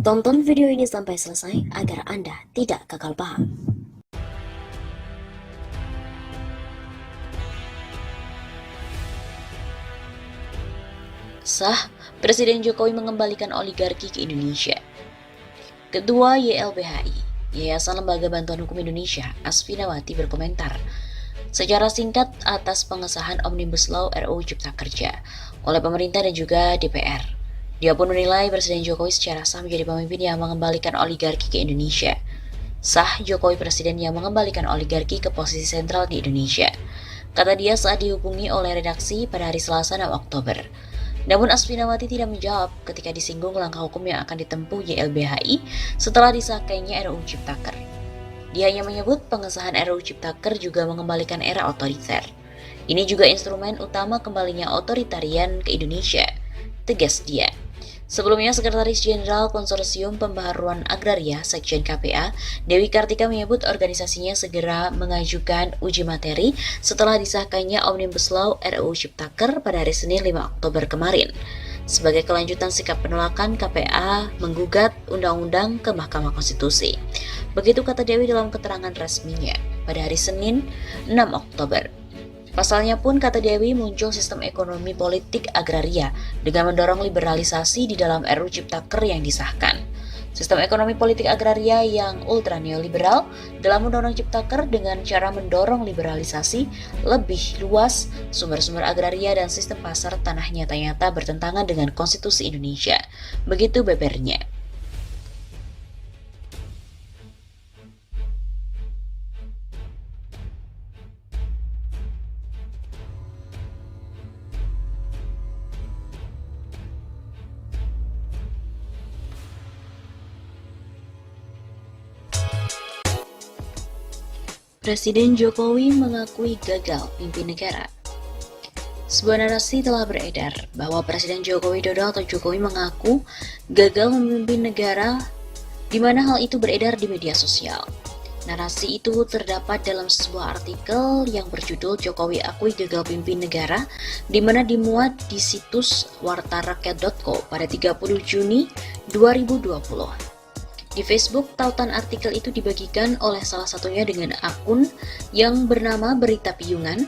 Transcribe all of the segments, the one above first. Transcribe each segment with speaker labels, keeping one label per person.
Speaker 1: Tonton video ini sampai selesai agar Anda tidak gagal paham.
Speaker 2: Sah, Presiden Jokowi mengembalikan oligarki ke Indonesia. Ketua YLBHI, Yayasan Lembaga Bantuan Hukum Indonesia, Asfinawati berkomentar secara singkat atas pengesahan Omnibus Law RUU Cipta Kerja oleh pemerintah dan juga DPR. Dia pun menilai Presiden Jokowi secara sah menjadi pemimpin yang mengembalikan oligarki ke Indonesia. Sah Jokowi presiden yang mengembalikan oligarki ke posisi sentral di Indonesia, kata dia saat dihubungi oleh redaksi pada hari Selasa 6 Oktober. Namun Asfinawati tidak menjawab ketika disinggung langkah hukum yang akan ditempuh YLBHI setelah disahkannya RUU Ciptaker. Dia hanya menyebut pengesahan RUU Ciptaker juga mengembalikan era otoriter. Ini juga instrumen utama kembalinya otoritarian ke Indonesia, tegas dia. Sebelumnya, Sekretaris Jenderal Konsorsium Pembaharuan Agraria Sekjen KPA, Dewi Kartika menyebut organisasinya segera mengajukan uji materi setelah disahkannya Omnibus Law RUU Ciptaker pada hari Senin 5 Oktober kemarin. Sebagai kelanjutan sikap penolakan, KPA menggugat undang-undang ke Mahkamah Konstitusi. Begitu kata Dewi dalam keterangan resminya pada hari Senin 6 Oktober. Pasalnya pun, kata Dewi, muncul sistem ekonomi politik agraria dengan mendorong liberalisasi di dalam RUU Ciptaker yang disahkan. Sistem ekonomi politik agraria yang ultra neoliberal dalam Undang-Undang Ciptaker dengan cara mendorong liberalisasi lebih luas sumber-sumber agraria dan sistem pasar tanah nyata-nyata bertentangan dengan konstitusi Indonesia. Begitu bebernya. Presiden Jokowi mengakui gagal pimpin negara. Sebuah narasi telah beredar bahwa Presiden Joko Widodo atau Jokowi mengaku gagal memimpin negara, di mana hal itu beredar di media sosial. Narasi itu terdapat dalam sebuah artikel yang berjudul Jokowi akui gagal pimpin negara, di mana dimuat di situs wartarakyat.co pada 30 Juni 2020. Di Facebook, tautan artikel itu dibagikan oleh salah satunya dengan akun yang bernama Berita Piyungan,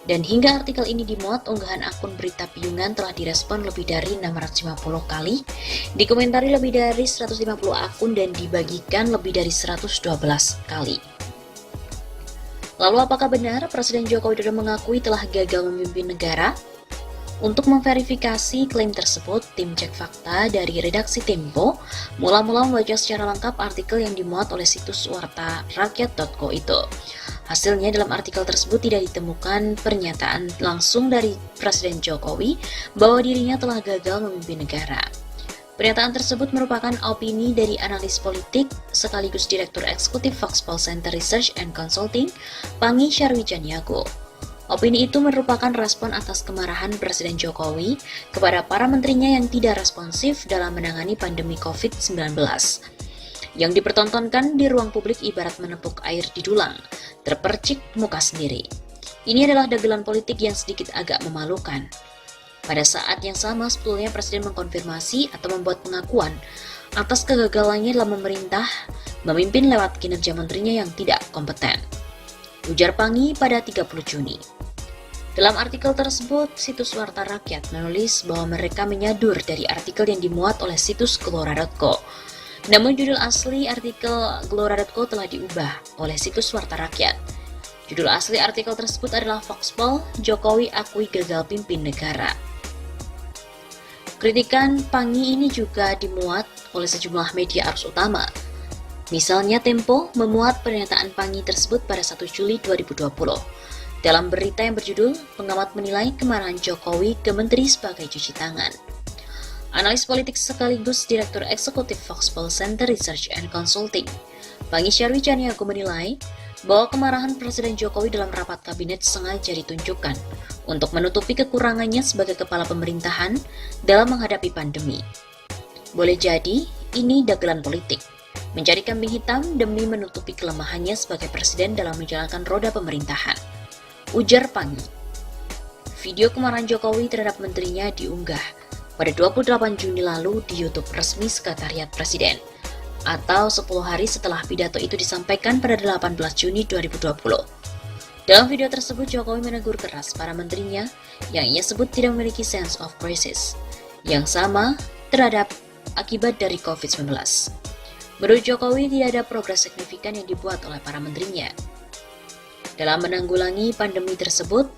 Speaker 2: dan hingga artikel ini dimuat, unggahan akun Berita Piyungan telah direspon lebih dari 650 kali, dikomentari lebih dari 150 akun, dan dibagikan lebih dari 112 kali. Lalu apakah benar Presiden Joko Widodo mengakui telah gagal memimpin negara? Untuk memverifikasi klaim tersebut, tim cek fakta dari redaksi Tempo mula-mula membaca secara lengkap artikel yang dimuat oleh situs wartarakyat.co itu. Hasilnya, dalam artikel tersebut tidak ditemukan pernyataan langsung dari Presiden Jokowi bahwa dirinya telah gagal memimpin negara. Pernyataan tersebut merupakan opini dari analis politik sekaligus Direktur Eksekutif Foxpol Center Research and Consulting, Pangi Syarwijaniago. Opini itu merupakan respon atas kemarahan Presiden Jokowi kepada para menterinya yang tidak responsif dalam menangani pandemi COVID-19. Yang dipertontonkan di ruang publik ibarat menepuk air di dulang, terpercik muka sendiri. Ini adalah dagelan politik yang sedikit agak memalukan. Pada saat yang sama, sebetulnya Presiden mengkonfirmasi atau membuat pengakuan atas kegagalannya dalam memerintah, memimpin lewat kinerja menterinya yang tidak kompeten, ujar Pangi pada 30 Juni. Dalam artikel tersebut, situs Warta Rakyat menulis bahwa mereka menyadur dari artikel yang dimuat oleh situs Gelora.co. Namun judul asli artikel Gelora.co telah diubah oleh situs Warta Rakyat. Judul asli artikel tersebut adalah Foxpol, Jokowi akui gagal pimpin negara. Kritikan Pangi ini juga dimuat oleh sejumlah media arus utama. Misalnya Tempo memuat pernyataan Pangi tersebut pada 1 Juli 2020. Dalam berita yang berjudul, pengamat menilai kemarahan Jokowi ke menteri sebagai cuci tangan. Analis politik sekaligus Direktur Eksekutif Foxpol Center Research and Consulting, Pangi Syarwijaniago menilai bahwa kemarahan Presiden Jokowi dalam rapat kabinet sengaja ditunjukkan untuk menutupi kekurangannya sebagai kepala pemerintahan dalam menghadapi pandemi. Boleh jadi, ini dagelan politik, mencari kambing hitam demi menutupi kelemahannya sebagai presiden dalam menjalankan roda pemerintahan, ujar Pangi. Video kemarahan Jokowi terhadap menterinya diunggah pada 28 Juni lalu di YouTube resmi Sekretariat Presiden, atau 10 hari setelah pidato itu disampaikan pada 18 Juni 2020. Dalam video tersebut, Jokowi menegur keras para menterinya yang ia sebut tidak memiliki sense of crisis yang sama terhadap akibat dari COVID-19. Menurut Jokowi, tidak ada progres signifikan yang dibuat oleh para menterinya dalam menanggulangi pandemi tersebut.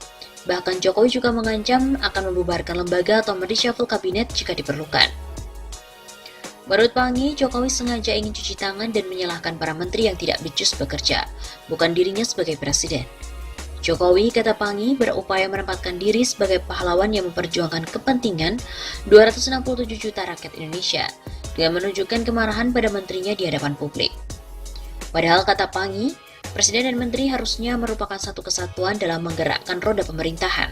Speaker 2: Bahkan Jokowi juga mengancam akan membubarkan lembaga atau mereshuffle kabinet jika diperlukan. Menurut Pangi, Jokowi sengaja ingin cuci tangan dan menyalahkan para menteri yang tidak becus bekerja, bukan dirinya sebagai presiden. Jokowi, kata Pangi, berupaya menempatkan diri sebagai pahlawan yang memperjuangkan kepentingan 267 juta rakyat Indonesia dengan menunjukkan kemarahan pada menterinya di hadapan publik. Padahal, kata Pangi, Presiden dan Menteri harusnya merupakan satu kesatuan dalam menggerakkan roda pemerintahan,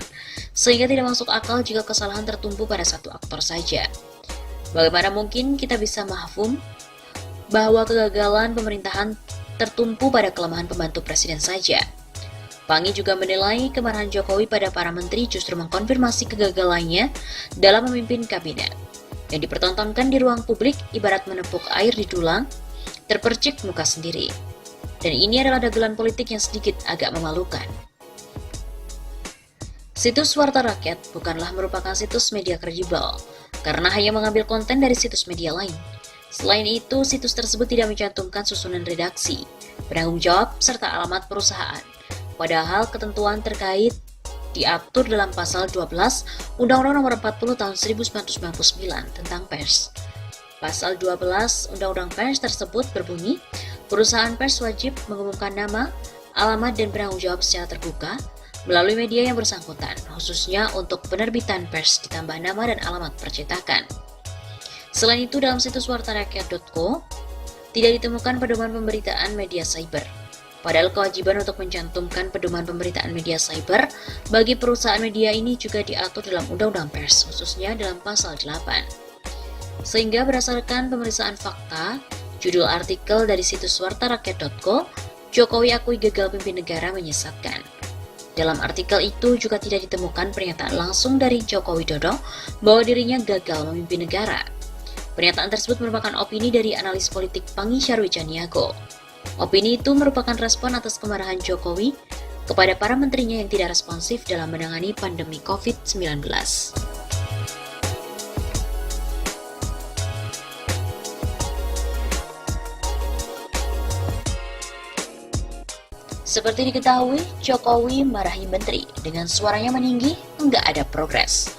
Speaker 2: sehingga tidak masuk akal jika kesalahan tertumpu pada satu aktor saja. Bagaimana mungkin kita bisa mahfum bahwa kegagalan pemerintahan tertumpu pada kelemahan pembantu presiden saja? Pangi juga menilai kemarahan Jokowi pada para menteri justru mengkonfirmasi kegagalannya dalam memimpin kabinet. Yang dipertontonkan di ruang publik ibarat menepuk air di tulang, terpercik muka sendiri. Dan ini adalah dagelan politik yang sedikit agak memalukan. Situs Warta Rakyat bukanlah merupakan situs media kredibel, karena hanya mengambil konten dari situs media lain. Selain itu, situs tersebut tidak mencantumkan susunan redaksi, penanggung jawab, serta alamat perusahaan. Padahal ketentuan terkait diatur dalam pasal 12 Undang-Undang Nomor 40 Tahun 1999 tentang pers. Pasal 12 Undang-Undang Pers tersebut berbunyi, perusahaan pers wajib mengumumkan nama, alamat, dan penanggung jawab secara terbuka melalui media yang bersangkutan, khususnya untuk penerbitan pers ditambah nama dan alamat percetakan. Selain itu, dalam situs wartarakyat.co tidak ditemukan pedoman pemberitaan media cyber. Padahal kewajiban untuk mencantumkan pedoman pemberitaan media cyber bagi perusahaan media ini juga diatur dalam Undang-Undang Pers, khususnya dalam pasal 8. Sehingga berdasarkan pemeriksaan fakta, judul artikel dari situs wartarakyat.co, Jokowi akui gagal pimpin negara menyesatkan. Dalam artikel itu juga tidak ditemukan pernyataan langsung dari Joko Widodo bahwa dirinya gagal memimpin negara. Pernyataan tersebut merupakan opini dari analis politik Pangi Syarwicaniago. Opini itu merupakan respon atas kemarahan Jokowi kepada para menterinya yang tidak responsif dalam menangani pandemi COVID-19. Seperti diketahui, Jokowi marahi menteri dengan suaranya meninggi, nggak ada progres.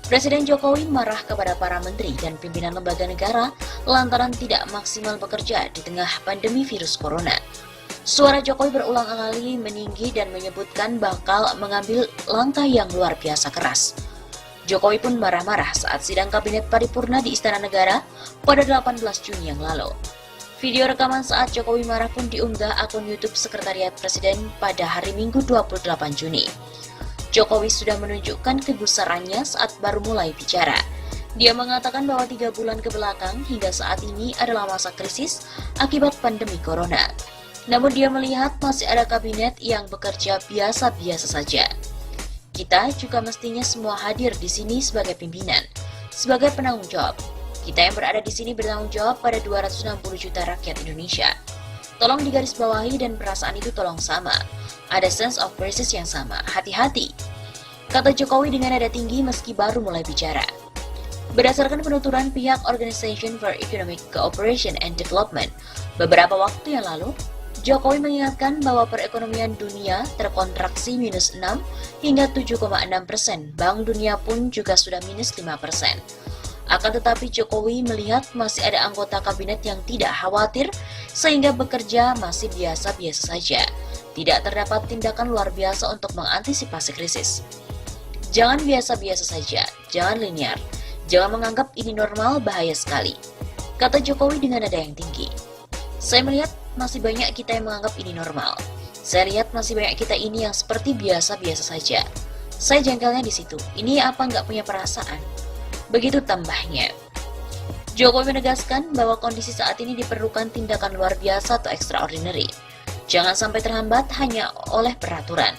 Speaker 2: Presiden Jokowi marah kepada para menteri dan pimpinan lembaga negara lantaran tidak maksimal bekerja di tengah pandemi virus corona. Suara Jokowi berulang kali meninggi dan menyebutkan bakal mengambil langkah yang luar biasa keras. Jokowi pun marah-marah saat sidang kabinet paripurna di Istana Negara pada 18 Juni yang lalu. Video rekaman saat Jokowi marah pun diunggah akun YouTube Sekretariat Presiden pada hari Minggu 28 Juni. Jokowi sudah menunjukkan kegusarannya saat baru mulai bicara. Dia mengatakan bahwa 3 bulan ke belakang hingga saat ini adalah masa krisis akibat pandemi corona. Namun dia melihat masih ada kabinet yang bekerja biasa-biasa saja. Kita juga mestinya semua hadir di sini sebagai pimpinan, sebagai penanggung jawab. Kita yang berada di sini bertanggung jawab pada 260 juta rakyat Indonesia. Tolong digarisbawahi dan perasaan itu tolong sama. Ada sense of crisis yang sama, hati-hati. Kata Jokowi dengan nada tinggi meski baru mulai bicara. Berdasarkan penuturan pihak Organization for Economic Cooperation and Development, beberapa waktu yang lalu, Jokowi mengingatkan bahwa perekonomian dunia terkontraksi minus 6 hingga 7,6%. Bank Dunia pun juga sudah minus 5%. Akan tetapi Jokowi melihat masih ada anggota kabinet yang tidak khawatir sehingga bekerja masih biasa-biasa saja. Tidak terdapat tindakan luar biasa untuk mengantisipasi krisis. Jangan biasa-biasa saja, jangan linear, jangan menganggap ini normal, bahaya sekali. Kata Jokowi dengan nada yang tinggi. Saya melihat masih banyak kita yang menganggap ini normal. Saya lihat masih banyak kita ini yang seperti biasa-biasa saja. Saya jengkelnya di situ, ini apa nggak punya perasaan? Begitu tambahnya. Jokowi menegaskan bahwa kondisi saat ini diperlukan tindakan luar biasa atau extraordinary. Jangan sampai terhambat hanya oleh peraturan.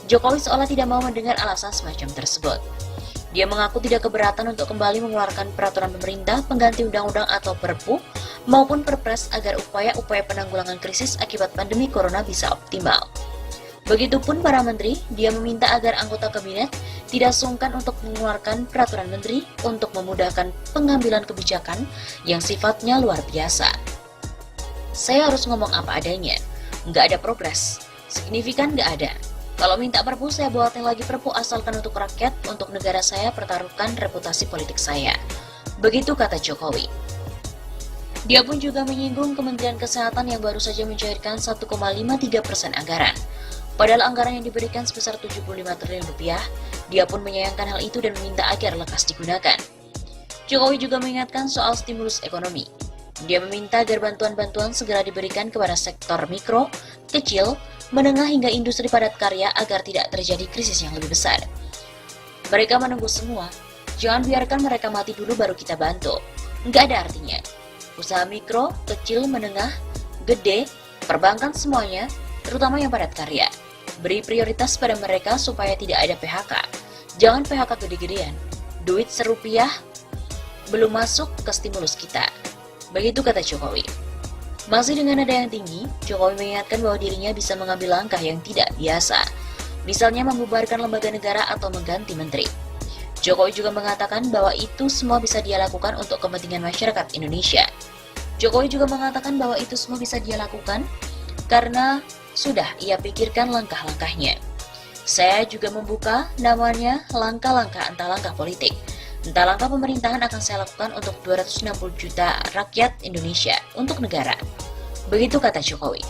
Speaker 2: Jokowi seolah tidak mau mendengar alasan semacam tersebut. Dia mengaku tidak keberatan untuk kembali mengeluarkan peraturan pemerintah pengganti undang-undang atau Perpu maupun Perpres agar upaya-upaya penanggulangan krisis akibat pandemi corona bisa optimal. Begitupun para menteri, dia meminta agar anggota kabinet tidak sungkan untuk mengeluarkan peraturan menteri untuk memudahkan pengambilan kebijakan yang sifatnya luar biasa. Saya harus ngomong apa adanya, nggak ada progres, signifikan nggak ada. Kalau minta perpu, saya buatin lagi perpu asalkan untuk rakyat, untuk negara saya pertaruhkan reputasi politik saya. Begitu kata Jokowi. Dia pun juga menyinggung Kementerian Kesehatan yang baru saja mencairkan 1,53% anggaran. Padahal anggaran yang diberikan sebesar 75 triliun rupiah, dia pun menyayangkan hal itu dan meminta agar lekas digunakan. Jokowi juga mengingatkan soal stimulus ekonomi. Dia meminta agar bantuan-bantuan segera diberikan kepada sektor mikro, kecil, menengah hingga industri padat karya agar tidak terjadi krisis yang lebih besar. Mereka menunggu semua, jangan biarkan mereka mati dulu baru kita bantu. Nggak ada artinya. Usaha mikro, kecil, menengah, gede, perbankan semuanya, terutama yang padat karya. Beri prioritas pada mereka supaya tidak ada PHK. Jangan PHK gede-gedean. Duit serupiah belum masuk ke stimulus kita. Begitu kata Jokowi. Masih dengan nada yang tinggi, Jokowi mengingatkan bahwa dirinya bisa mengambil langkah yang tidak biasa, misalnya membubarkan lembaga negara atau mengganti menteri. Jokowi juga mengatakan bahwa itu semua bisa dia lakukan untuk kepentingan masyarakat Indonesia. Jokowi juga mengatakan bahwa itu semua bisa dia lakukan karena sudah ia pikirkan langkah-langkahnya. Saya juga membuka namanya langkah-langkah entah langkah politik, entah langkah pemerintahan akan saya lakukan untuk 260 juta rakyat Indonesia, untuk negara. Begitu kata Jokowi.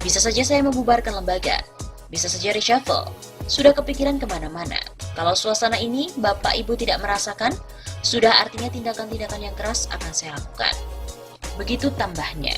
Speaker 2: Bisa saja saya membubarkan lembaga, bisa saja reshuffle, sudah kepikiran kemana-mana. Kalau suasana ini Bapak Ibu tidak merasakan, sudah artinya tindakan-tindakan yang keras akan saya lakukan. Begitu tambahnya.